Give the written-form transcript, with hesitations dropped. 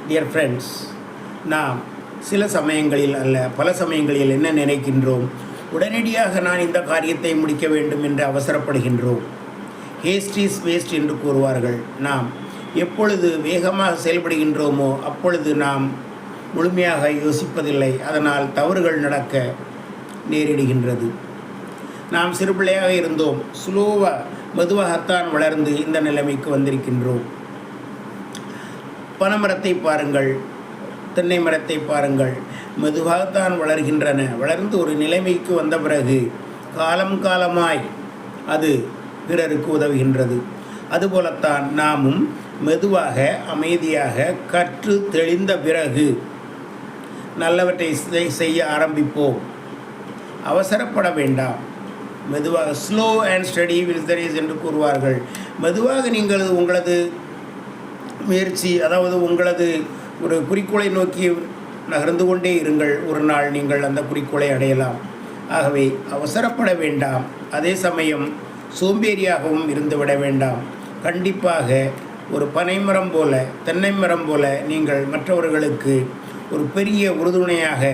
Dear friends, நாம் சில சமயங்களில் அல்ல பல சமயங்களில் என்ன நினைக்கின்றோம்? உடனடியாக நான் இந்த காரியத்தை முடிக்க வேண்டும் என்று அவசரப்படுகின்றோம். ஹேஸ்ட் இஸ் வேஸ்ட் என்று கூறுவார்கள். நாம் எப்பொழுது வேகமாக செயல்படுகின்றோமோ அப்பொழுது நாம் முழுமையாக யோசிப்பதில்லை. அதனால் தவறுகள் நடக்க நேரிடுகின்றது. நாம் சிறு பிள்ளையாக இருந்தோம், மெதுவாகத்தான் வளர்ந்து இந்த நிலைமைக்கு வந்திருக்கின்றோம். பனைமரத்தை பாருங்கள், தென்னை மரத்தை பாருங்கள், மெதுவாகத்தான் வளர்கின்றன. வளர்ந்து ஒரு நிலைமைக்கு வந்த பிறகு காலமாய் அது பிறருக்கு உதவுகின்றது. அதுபோலத்தான் நாமும் மெதுவாக அமைதியாக கற்று தெளிந்த பிறகு நல்லவற்றை செய்ய ஆரம்பிப்போம். அவசரப்பட வேண்டாம். மெதுவாக slow and study will there is என்று கூறுவார்கள். மெதுவாக நீங்கள் உங்களது முயற்சி, அதாவது உங்களது ஒரு குறிக்கோளை நோக்கி நகர்ந்து கொண்டே இருங்கள். ஒரு நாள் நீங்கள் அந்த குறிக்கோளை அடையலாம். ஆகவே அவசரப்பட வேண்டாம். அதே சமயம் சோம்பேறியாகவும் இருந்துவிட வேண்டாம். கண்டிப்பாக ஒரு பனைமரம் போல, தென்னை மரம் போல நீங்கள் மற்றவர்களுக்கு ஒரு பெரிய உறுதுணையாக